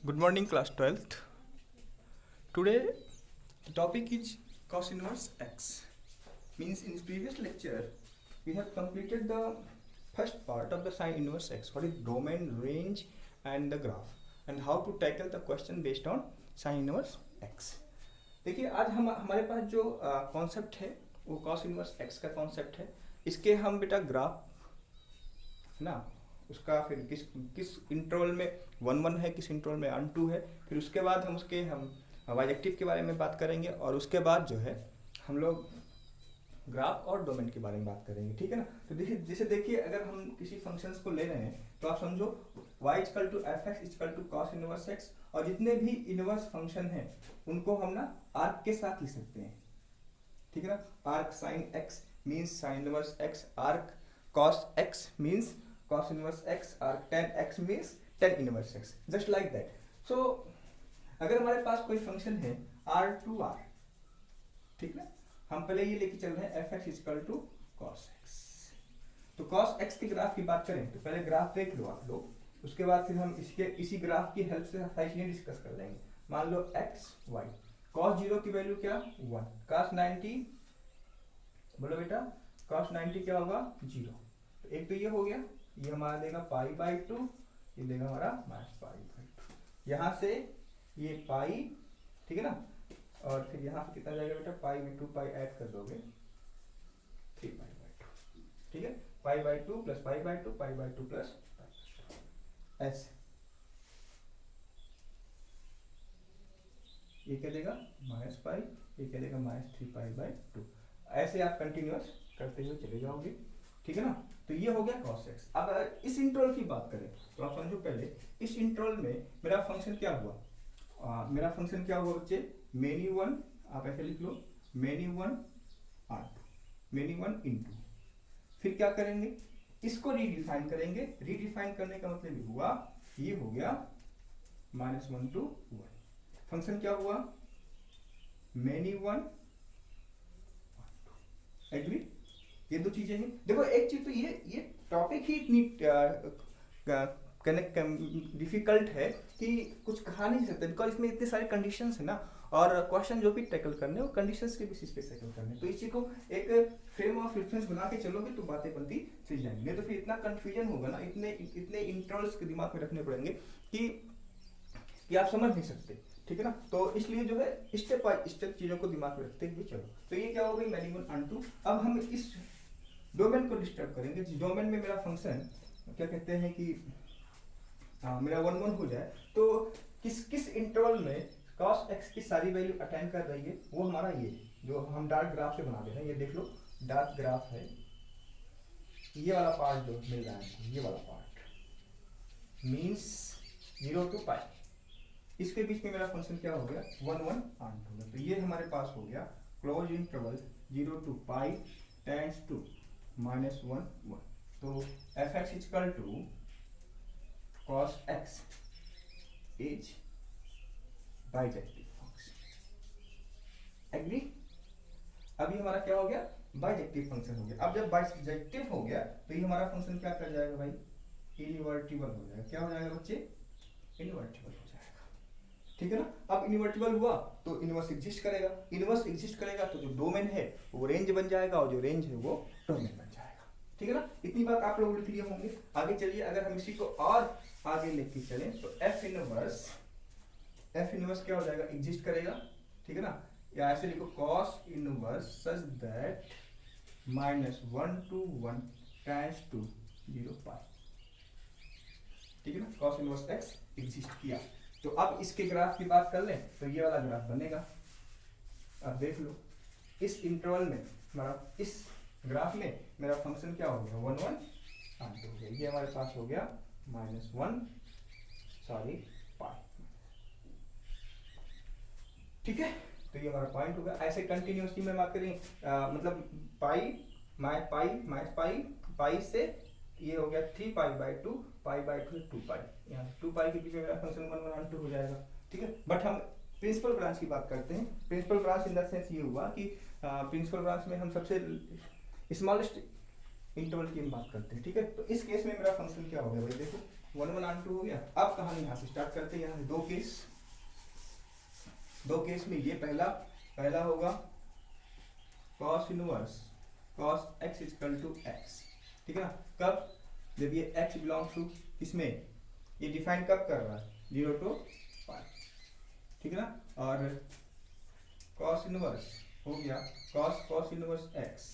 Good morning, class 12th. Today, the topic is cos inverse x. Means in previous lecture, we have completed the first part of the sin inverse x. What is domain, range, and the graph, and how to tackle the question based on sin inverse x. देखिए आज हम हमारे पास जो concept है वो cos inverse x का concept है. इसके हम बेटा ग्राफ है ना, उसका फिर किस किस इंटरवल में 1 1 है, किस इंटरवल में 1 2 है, फिर उसके बाद हम बाइजेक्टिव के बारे में बात करेंगे, और उसके बाद जो है हम लोग ग्राफ और डोमेन के बारे में बात करेंगे. ठीक है ना. तो देखिए जैसे देखिए अगर हम किसी फंक्शंस को ले रहे हैं तो आप समझो y equal to f x equal to cos inverse x, और जितने भी इनवर्स फंक्शन हैं उनको हम ना आर्क के साथ लिख सकते हैं. ठीक है ना. Arc sine x means sine inverse x, arc cos x means cos inverse x, और tan x means tan inverse x, just like that. So अगर हमारे पास कोई फंक्शन है r2r, ठीक है, हम पहले ये लेके चल रहे हैं f(x) equal to cos x. तो cos x के ग्राफ की बात करें तो पहले ग्राफ देख लो आप लोग, उसके बाद फिर हम इसी ग्राफ की हेल्प से चीजें डिस्कस कर लेंगे. मान लो x y, cos 0 की वैल्यू क्या 1, cos 90 बोलो बेटा, cos 90 क्या होगा 0. तो एक तो ये हो गया, ये हमारा देगा पाई बाई 2, ये देगा हमारा माइनस पाई बाई 2. यहाँ से ये पाई, ठीक है ना, और फिर यहाँ से कितना जाएगा बेटा, पाई में 2 पाई ऐड कर दोगे 3 पाई बाई 2. ठीक है, pi by 2 plus pi by 2, pi by 2 plus ऐसे. ये क्या देगा माइनस पाई, ये क्या देगा माइनस 3 पाई बाई 2. ऐसे आप कंटिन्यूअस करते हुए चले जाओगे. ठीक है ना. तो ये हो गया cos x. अब इस इंटरवल की बात करें तो आप समझो पहले इस इंटरवल में मेरा फंक्शन क्या हुआ, मेरा फंक्शन क्या हुआ बच्चे, मेनी वन, आप ऐसे लिख लो many one onto, many one into, फिर क्या करेंगे इसको रीडिफाइन करेंगे. रीडिफाइन करने का मतलब हुआ ये हो गया -1 to 1. फंक्शन क्या हुआ मेनी वन, एग्री. ये दो चीजें हैं. देखो एक चीज तो ये टॉपिक ही इतनी डिफिकल्ट है कि कुछ कहा नहीं सकते, बिकॉज इसमें इतने सारे कंडीशंस है ना, और क्वेश्चन जो भी टैकल करने वो कंडीशंस के बेसिस पे टैकल करने. तो इस चीज को एक फ्रेम ऑफ रेफरेंस बना के चलोगे तो बातें बनती चल जाएंगी. नहीं तो फिर इतना कंफ्यूजन होगा ना, इतने इंटरवल्स के दिमाग में रखने पड़ेंगे कि आप समझ नहीं सकते. ठीक है ना. तो इसलिए जो है स्टेप बाय स्टेप चीजों को दिमाग में रखते हुए चलो. तो ये क्या हो गई मेनी वन अन टू. अब हम इस डोमेन को डिस्टर्ब करेंगे. जिस डोमेन में मेरा फंक्शन क्या कहते हैं कि मेरा 1 1 हो जाए, तो किस इंटरवल में cos x की सारी वैल्यू अटेंड कर रही है, वो हमारा ये जो हम डार्क ग्राफ से बना दे रहे हैं. ये देख लो डार्क ग्राफ है, ये वाला पार्ट जो मिल रहा है, ये वाला पार्ट मीन्स 0 to पाई. इसके बीच में मेरा फंक्शन क्या हो गया 1 1 आंट हो गया. तो ये हमारे पास हो गया close interval 0 to pi tends to -1 1. तो f(x) equal to cos x is bijective function. Agree. अभी हमारा क्या हो गया बाइजेक्टिव फंक्शन हो गया. अब जब बाइजेक्टिव हो गया तो ये हमारा फंक्शन क्या कर जाएगा भाई, इनवर्टिबल हो जाएगा. क्या हो जाएगा बच्चे, इनवर्टिबल हो जाएगा. ठीक है ना. अब इनवर्टिबल हुआ तो इनवर्स एग्जिस्ट करेगा. इनवर्स एग्जिस्ट करेगा तो जो डोमेन है वो रेंज बन जाएगा, और जो रेंज है वो डोमेन बन जाएगा. ठीक है ना. इतनी बात आप लोग लिख लिए होंगे. आगे चलिए, अगर हम इसी को और आगे लेके चलें तो f इनवर्स क्या हो जाएगा, एग्जिस्ट करेगा. ठीक है ना. या ऐसे लिखो cos inverse such that -1 to 1 tends to 0 pi. ठीक है ना. cos इनवर्स x एग्जिस्ट किया. तो अब इसके ग्राफ की बात कर लें तो ये वाला ग्राफ बनेगा. अब देख लो इस इंटरवल में हमारा, इस ग्राफ में मेरा फंक्शन क्या हो गया 1 1 आंट हो गया. ये हमारे पास हो गया -1 पाई. ठीक है. तो ये हमारा पॉइंट होगा. ऐसे कंटिन्यूसली में बात करें मतलब पाई माइनस पाई से ये हो गया 3 पाई बाई 2, पाई बाई 2 2 पाई. यहाँ 2 पाई के बीच में मेरा फंक्शन 1 1 आंट हो जाएगा. ठीक है. बट हम प्रिंसिपल ब्रांच की बात करते हैं. Principal branch in the sense ये हुआ कि प्रिंसिपल ब्रांच में हम सबसे स्मॉलेस्ट इंटरवल की हम बात करते हैं. ठीक है. तो इस केस में मेरा फंक्शन क्या हो गया भाई, देखो 1 1 R2 हो गया। अब कहानी यहाँ से स्टार्ट करते हैं। यहाँ दो केस में ये पहला होगा cos inverse cos x equal to x, ठीक है ना। कब? जब ये x बिलोंग्स टू इसमें, ये डिफाइन कब कर रहा है 0 to π, ठीक है ना। और cos इनवर्स हो गया cos inverse x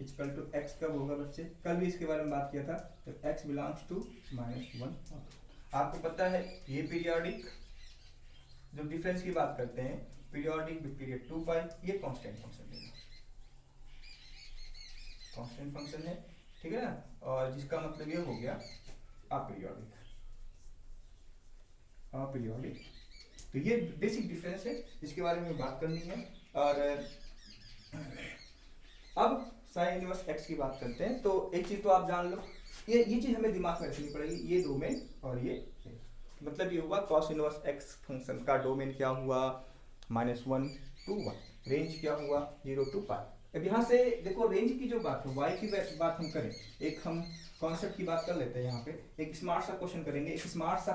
equal to x कब होगा बच्चे? कल भी इसके बारे में बात किया था, जब x बिलोंग्स टू -1। आपको पता है ये पीरियोडिक, जब डिफरेंस की बात करते हैं पीरियोडिक विद पीरियड 2 π, ये कांस्टेंट फंक्शन है, कांस्टेंट फंक्शन है, ठीक है ना। और जिसका मतलब ये हो गया अपीरियोडिक। तो ये बेसिक डिफरेंस है जिसके बारे में बात करनी है। और अब साइन इनवर्स x की बात करते हैं। तो एक चीज तो आप जान लो, ये चीज हमें दिमाग में रखनी पड़ेगी, ये डोमेन और ये मतलब ये हुआ cos इनवर्स x फंक्शन का डोमेन क्या हुआ -1 to 1, रेंज क्या हुआ 0 to π। अब यहाँ से देखो रेंज की जो बात है, y की बात हम करें, एक हम कॉन्सेप्ट की बात कर लेते हैं। यहाँ पे एक स्मार्ट सा क्वेश्चन करेंगे, स्मार्ट सा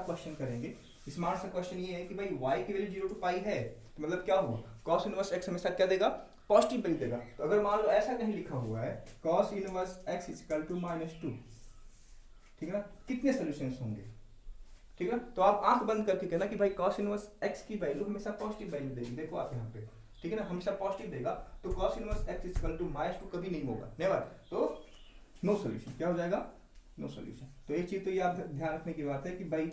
क्वेश्चन ये है कि भाई y की वैल्यू 0 to π है, तो मतलब क्या हुआ cos इनवर्स x हमेशा क्या देगा, पॉजिटिव वैल्यू देगा। तो अगर मान लो ऐसा कहीं लिखा हुआ है cos inverse x equal to -2, ठीक है ना, कितने सॉल्यूशंस होंगे, ठीक है। तो आप आंख बंद करके कहना कि भाई cos इनवर्स x की वैल्यू हमेशा पॉजिटिव वैल्यू देगी। देखो आप यहाँ पे, ठीक है ना, हमेशा पॉजिटिव देगा। तो cos inverse x equal to -2 कभी नहीं होगा, नेवर। तो नो सॉल्यूशन, क्या हो जाएगा, नो सॉल्यूशन। तो एक चीज तो ये आप ध्यान रखने की बात है कि भाई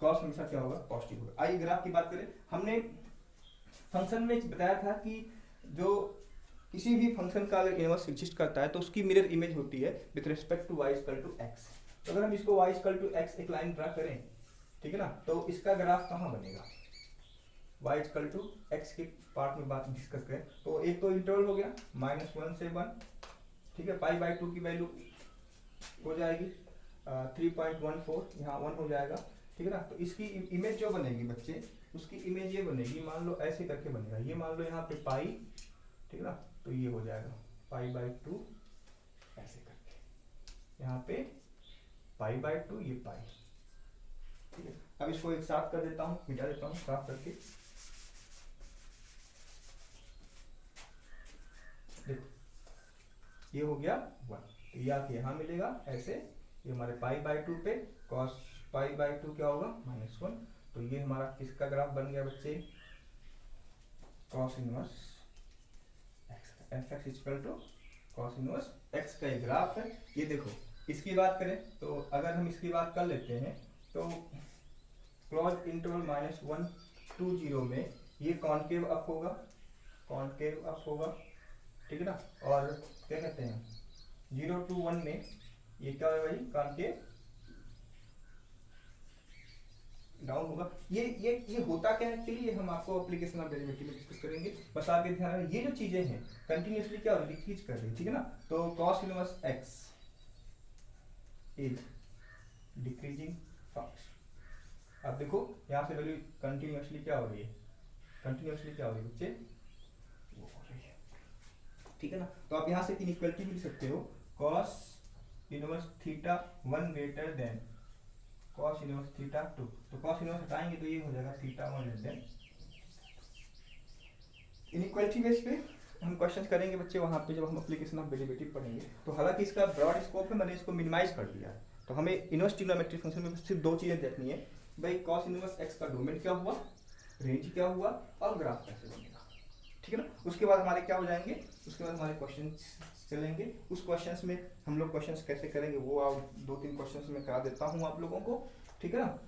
cos हमेशा क्या होगा, पॉजिटिव होगा। आइए ग्राफ की बात करें। हमने फंक्शन में बताया था कि जो किसी भी फंक्शन का अगर इनवर्स एग्जिस्ट करता है तो उसकी मिरर इमेज होती है with respect to y equal to x। तो अगर हम इसको y इक्वल टू x एक लाइन ड्रा करें, ठीक है ना, तो इसका ग्राफ कहाँ बनेगा, y इक्वल टू x के पार्ट में बात डिस्कस करें तो एक तो इंटरवल हो गया -1 से 1, ठीक है, π/2 की वैल्यू हो जाएगी 3.14, यहाँ 1 हो जाएगा, ठीक है ना। तो इसकी इमेज जो बनेगी बच्चे, उसकी इमेज ये बनेगी, मान लो ऐसे करके बनेगा, ये मान लो यहाँ पे पाई, ठीक है ना, तो ये हो जाएगा π/2 ऐसे करके, यहाँ पे π/2 ये पाई, ठीक है। अब इसको एक साफ कर देता हूँ, मिटा देता हूँ साफ करके। देखो ये हो गया 1, तो ये आके यहाँ मिलेगा ऐसे, ये हमारे π/2 पे cos π/2 क्या होगा -1। तो ये हमारा किसका ग्राफ बन गया बच्चे, cos inverse x, fx equal to cos inverse x का ये ग्राफ है। ये देखो इसकी बात करें तो अगर हम इसकी बात कर लेते हैं तो क्लोज इंटरवल -1 to 0 में ये कॉन्केव अप होगा, ठीक है ना। और क्या कहते हैं 0 to 1 में ये क्या है भाई, कॉन्केव डाउन होगा। ये होता क्या है एक्चुअली, ये हम आपको एप्लीकेशन ऑफ डेरिवेटिव में डिस्कस करेंगे। बस आपके ध्यान रखें ये जो चीजें हैं कंटिन्यूअसली क्या हो रही है, डिक्रीज कर रही है, ठीक है ना। तो cos inverse x is decreasing fast. अब देखो यहाँ से वैल्यू कंटिन्यूअसली क्या हो रही है, बच्चे, वो हो रही है, ठीक है ना। तो आप यहाँ से इनइक्वालिटी लिख सकते हो cos inverse theta 1 greater than cos inverse theta 2। तो cos इनवर्स हटाएंगे तो ये हो जाएगा theta 1 less then. Inequality base पे हम क्वेश्चन करेंगे बच्चे वहाँ पे जब हम एप्लीकेशन ऑफ डेरिवेटिव पढ़ेंगे। तो हालांकि इसका ब्रॉड स्कोप है, मैंने इसको मिनिमाइज कर दिया है। तो हमें इनवर्स ट्रिग्नोमेट्रिक फंक्शन में सिर्फ दो चीजें देखनी है भाई, cos इनवर्स x का डोमेन क्या हुआ, रेंज क्या हुआ और ग्राफ कैसे बनेगा, ठीक है ना। उसके बाद हमारे क्या हो जाएंगे, उसके बाद हमारे क्वेश्चन चलेंगे। उस क्वेश्चंस में हम लोग क्वेश्चंस कैसे करेंगे वो आप 2-3 क्वेश्चंस में करा देता हूँ आप लोगों को, ठीक है ना,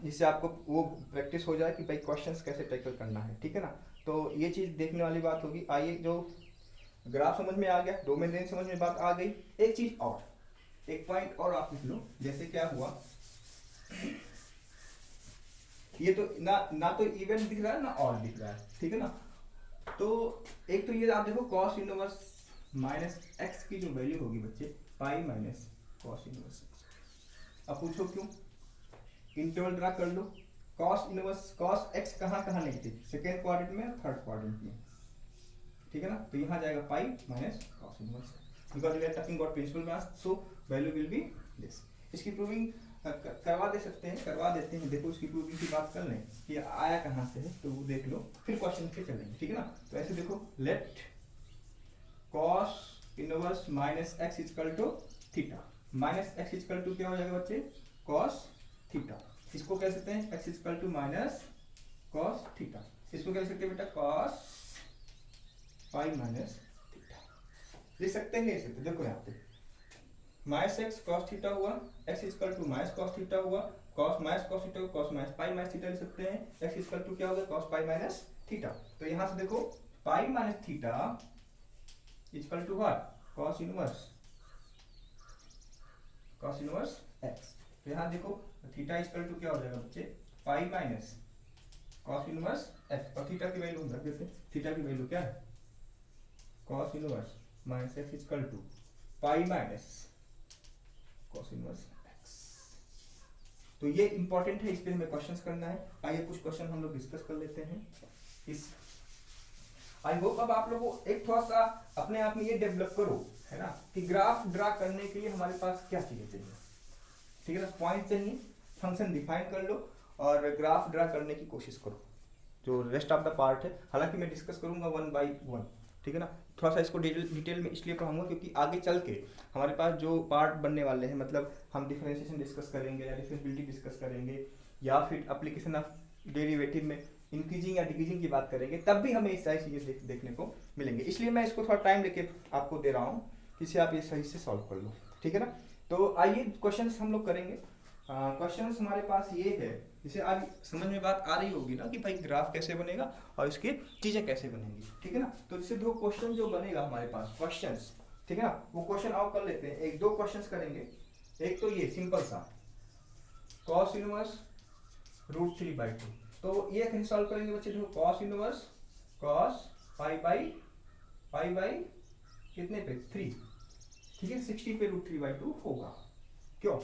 जिससे आपको वो प्रैक्टिस हो जाए कि भाई क्वेश्चंस कैसे टैकल करना है, ठीक है ना। तो ये चीज़ देखने वाली बात होगी। आइए, जो ग्राफ समझ में आ गया, डोमेन रेंज समझ में बात आ गई। एक चीज और, एक पॉइंट और आप लिख लो, जैसे क्या हुआ, ये तो ना तो इवेंट दिख रहा है ना ऑड दिख रहा है, ठीक है ना। तो एक तो ये आप देखो cos इनवर्स माइनस एक्स की जो वैल्यू होगी बच्चे, पाई माइनस cos इनवर्स। अब पूछो क्यों, इंटरवल ड्रा कर लो। cos इनवर्स cos x कहाँ नेगेटिव, सेकेंड क्वाड्रेंट में और थर्ड क्वाड्रेंट में, ठीक है ना। तो यहाँ जाएगा pi minus cos inverse, because we are talking about principal maths, so value will be this. इसकी प्रूविंग करवा दे सकते हैं, करवा देते हैं। देखो उसकी प्रूविंग की बात कर लें कि आया कहाँ से है, तो वो देख लो, फिर क्वेश्चन पे चलेंगे, ठीक है ना। तो ऐसे देखो, let cos inverse minus x equal to theta. Minus x equal to क्या हो जाएगा बच्चे, कॉस थीटा। इसको कह सकते हैं x equal to minus cos theta. इसको कह सकते हैं बेटा कॉस पाई माइनस थीटा। लिख सकते हैं ऐसे। तो देखो यहाँ पे माइनस एक्स कॉस थीटा हुआ, x equal to minus cos theta हुआ, कॉस माइनस कॉस थीटा को cos minus pi minus theta लिख सकते हैं। एक्स इक्वल टू क्या होगा, कॉस पाई माइनस थीटा। तो यहाँ से देखो pi minus theta equal to what, cos inverse x. तो यहाँ देखो थीटा इक्वल टू क्या हो जाएगा बच्चे, pi minus cos inverse x. और थीटा की वैल्यू हम रख देते हैं। थीटा की वैल्यू क्या है, cos inverse minus x equal to pi minus cos inverse x. तो ये इंपॉर्टेंट है, इस पे हमें क्वेश्चंस करना है। आइए कुछ क्वेश्चन हम लोग डिस्कस कर लेते हैं। इस आई होप अब आप लोगों को एक थोड़ा सा अपने आप में ये डेवलप करो, है ना, कि ग्राफ ड्रा करने के लिए हमारे पास क्या चीजें चाहिए, ठीक है ना। पॉइंट चाहिए, फंक्शन डिफाइन कर लो और ग्राफ ड्रा करने की कोशिश करो। जो रेस्ट ऑफ द पार्ट है, हालांकि मैं डिस्कस करूंगा 1 by 1, ठीक है ना। थोड़ा सा इसको डिटेल में इसलिए पढ़ाऊंगा क्योंकि आगे चल के हमारे पास जो पार्ट बनने वाले हैं, मतलब हम डिफरेंशिएशन डिस्कस करेंगे या डिफरेंशिएबिलिटी डिस्कस करेंगे या फिर एप्लीकेशन ऑफ डेरिवेटिव में इंक्रीजिंग या डिक्रीजिंग की बात करेंगे, तब भी हमें इस सारी चीज़ें देखने को मिलेंगे। इसलिए मैं इसको थोड़ा टाइम लेके आपको दे रहा हूँ, जिससे आप ये सही से सॉल्व कर लो, ठीक है ना। तो आइए क्वेश्चंस हम लोग करेंगे। क्वेश्चंस हमारे पास ये है, जिसे आज समझ में बात आ रही होगी ना कि भाई ग्राफ कैसे बनेगा और इसकी चीजें कैसे बनेंगी, ठीक है ना। तो इससे दो क्वेश्चन जो बनेगा हमारे पास क्वेश्चंस, ठीक है ना, वो क्वेश्चन और कर लेते हैं। एक दो क्वेश्चंस करेंगे। एक तो ये सिंपल सा cos इनवर्स √3/2। तो ये कैसे सॉल्व करेंगे बच्चे, देखो cos inverse cos pi by कितने पे 3, ठीक है, 60 पे √3/2 होगा। क्यों,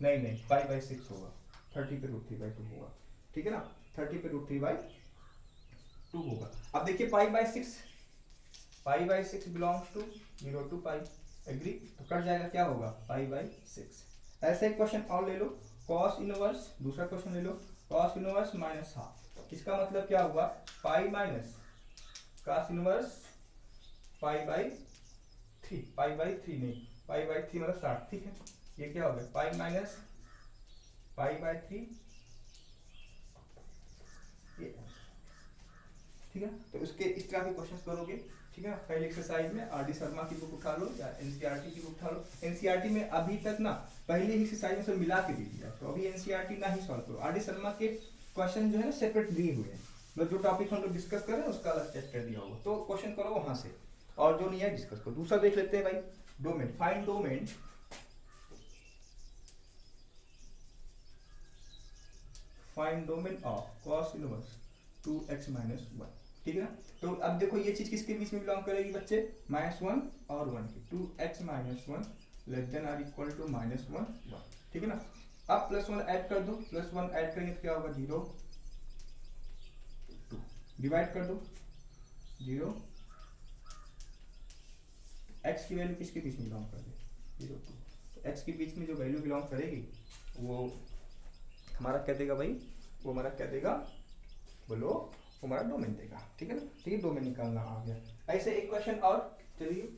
नहीं पाई/6 होगा, 30 पे √3/2 होगा, ठीक है ना, 30 पे √3/2 होगा। अब देखिए पाई/6 belongs to 0 to pi, agree, तो कट जाएगा, क्या होगा पाई/6। ऐसे एक क्वेश्चन और ले लो, cos इनवर्स, दूसरा क्वेश्चन ले लो cos इनवर्स -12। इसका मतलब क्या हुआ, पाई माइनस cos इनवर्स पाई/3 नहीं, पाई/3 मतलब 60, ठीक है। ये क्या हो गया, पाई माइनस पाई/3, ठीक है। तो उसके इस तरह के क्वेश्चंस करोगे, ठीक है ना। पहले एक्सरसाइज में आर डी शर्मा की बुक उठा लो या एनसीईआरटी की बुक उठा लो। एनसीईआरटी में अभी तक ना पहले ही एक्सरसाइज में सब मिला के दे दिया, तो अभी एनसीईआरटी ना ही सॉल्व करो। आर डी शर्मा के क्वेश्चन जो है ना सेपरेट दिए हुए हैं, मतलब जो टॉपिक हम लोग डिस्कस कर रहे हैं उसका अलग चैप्टर दिया होगा, तो क्वेश्चन करो वहां से, और जो नहीं है डिस्कस करो। दूसरा देख लेते हैं भाई, domain, find domain of cos inverse 2x - 1, ठीक है ना। तो अब देखो ये चीज किसके बीच में बिलोंग करेगी बच्चे, -1 और 1 की, 2x - 1 less than or equal to -1 1, ठीक है ना। अब +1 ऐड कर दो, +1 ऐड करेंगे तो क्या होगा 0 2, डिवाइड कर दो 0, x की वैल्यू किसके बीच में बिलोंग करेगी 0 2, तो x के बीच में जो वैल्यू बिलोंग करेगी वो हमारा क्या देगा भाई, वो हमारा क्या देगा बोलो, वो हमारा डोमेन देगा, ठीक है ना। ठीक है, डोमेन निकालना आ गया। ऐसे एक क्वेश्चन और, चलिए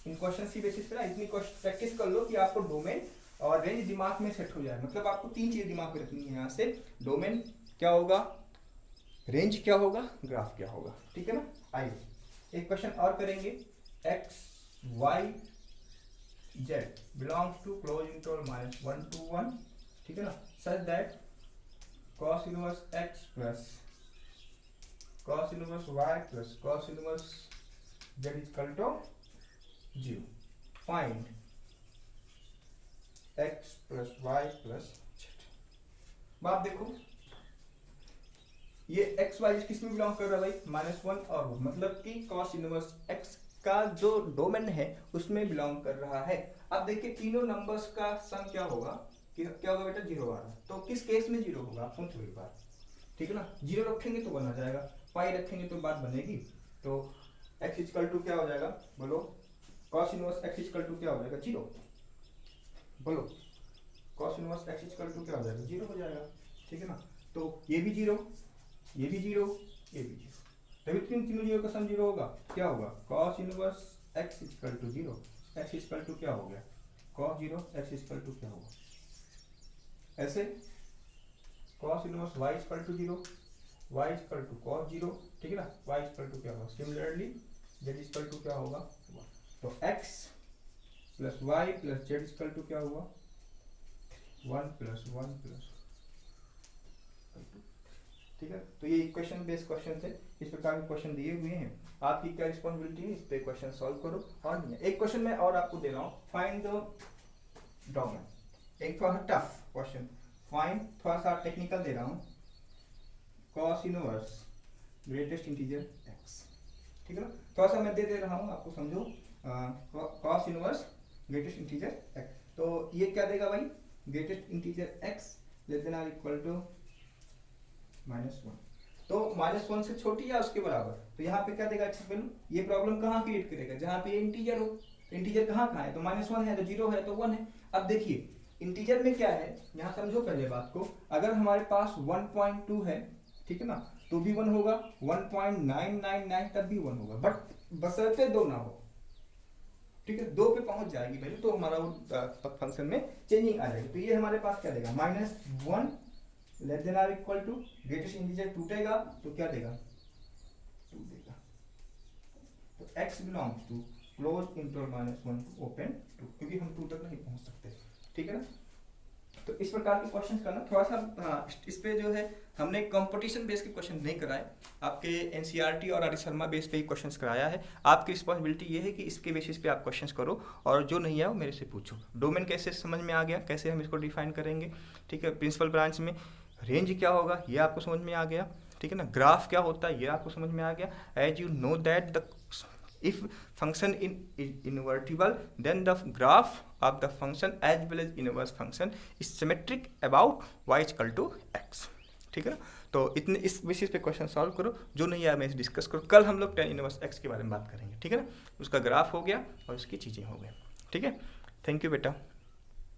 इन क्वेश्चन की बेसिस पे ना इतनी प्रैक्टिस कर लो कि आपको डोमेन और रेंज दिमाग में सेट हो जाए। मतलब आपको तीन चीजें दिमाग में रखनी है यहाँ से, डोमेन क्या होगा, रेंज क्या होगा, ग्राफ क्या होगा, ठीक है ना। आइए एक क्वेश्चन और करेंगे, x y z belongs to close interval -1 to 1, ठीक है ना, such that cos inverse x plus cos inverse y plus cos inverse z equal to 0। Find x plus y plus z। आप देखो ये x y किस में belong कर रहा है भाई, -1 और 1, मतलब कि cos इनवर्स x का जो डोमेन है उसमें बिलोंग कर रहा है। अब देखिए तीनों नंबर्स का सम क्या होगा, क्या होगा बेटा 0 आ रहा है, तो किस केस में 0 होगा आप सोचो एक बार, ठीक है ना। 0 रखेंगे तो 1 आ जाएगा, पाई रखेंगे तो बात बनेगी। तो x इक्वल टू क्या हो जाएगा बोलो, cos inverse x equal to क्या हो जाएगा 0, बोलो cos inverse x equal to क्या हो जाएगा, 0 हो जाएगा, ठीक है ना। तो ये भी 0, ये भी 0, ये भी 0, तभी तीनों जीरो का सम 0 होगा, क्या होगा, cos inverse x equal to 0, x equal to क्या हो गया, कॉस 0, एक्स इक्वल टू क्या होगा, ऐसे cos inverse y equal to 0, y equal to cos 0, ठीक है ना, वाई इक्वल टू क्या होगा, सिमिलरली जेड इक्वल टू क्या होगा, तो x plus y plus z equal to क्या हुआ, 1 प्लस 1 प्लस, ठीक है। तो ये इक्वेशन बेस्ड क्वेश्चन थे, इस प्रकार के क्वेश्चन दिए हुए हैं, आपकी क्या रिस्पॉन्सिबिलिटी है, इस पे क्वेश्चन सॉल्व करो। और नहीं, एक क्वेश्चन मैं और आपको दे रहा हूँ, फाइंड द डोमेन, एक थोड़ा टफ क्वेश्चन, फाइंड, थोड़ा सा टेक्निकल दे रहा हूँ, cos inverse greatest integer x, ठीक है ना, थोड़ा सा मैं दे रहा हूँ आपको, समझो, cos inverse greatest integer x, तो ये क्या देगा भाई, greatest integer x less than or equal to -1, तो -1 से छोटी या उसके बराबर, तो यहाँ पे क्या देगा x वैल्यू, ये प्रॉब्लम कहाँ क्रिएट करेगा, जहाँ पे इंटीजर हो, तो इंटीजर कहाँ है, तो -1 है, तो 0 है, तो 1 है। अब देखिए इंटीजर में क्या है, यहाँ समझो पहले बात को, अगर हमारे पास 1.2 है, ठीक है ना, तो भी 1 होगा, 1.999 तब भी 1 होगा, बट बशर्ते 2 ना हो, ठीक है, 2 पे पहुंच जाएगी वैल्यू, तो हमारा वो फंक्शन में चेंजिंग आ जाएगी। तो ये हमारे पास क्या देगा, -1 less than or equal to, greatest integer टूटेगा तो क्या देगा, 2 देगा, तो x belongs to close interval -1 to open 2, क्योंकि हम 2 तक नहीं पहुंच सकते, ठीक है ना। तो इस प्रकार के क्वेश्चंस करना थोड़ा सा, इस पे जो है हमने कंपटीशन बेस के क्वेश्चन नहीं कराए, आपके एनसीईआरटी और आर शर्मा बेस पे ही क्वेश्चंस कराया है। आपकी रिस्पॉन्सिबिलिटी ये है कि इसके बेसिस पे आप क्वेश्चंस करो, और जो नहीं है वो मेरे से पूछो। डोमेन कैसे समझ में आ गया, कैसे हम इसको डिफाइन करेंगे, ठीक है। प्रिंसिपल ब्रांच में रेंज क्या होगा ये आपको समझ में आ गया, ठीक है ना। ग्राफ क्या होता है ये आपको समझ में आ गया। As you know that the if function is invertible, then the graph of the function as well as inverse function is symmetric about y equal to x, ठीक है ना। तो इतने इस बेसिस पे क्वेश्चन सॉल्व करो, जो नहीं आया मैं डिस्कस करो। कल हम लोग tan इनवर्स x के बारे में बात करेंगे, ठीक है ना। उसका ग्राफ हो गया और उसकी चीज़ें हो गई, ठीक है। थैंक यू बेटा।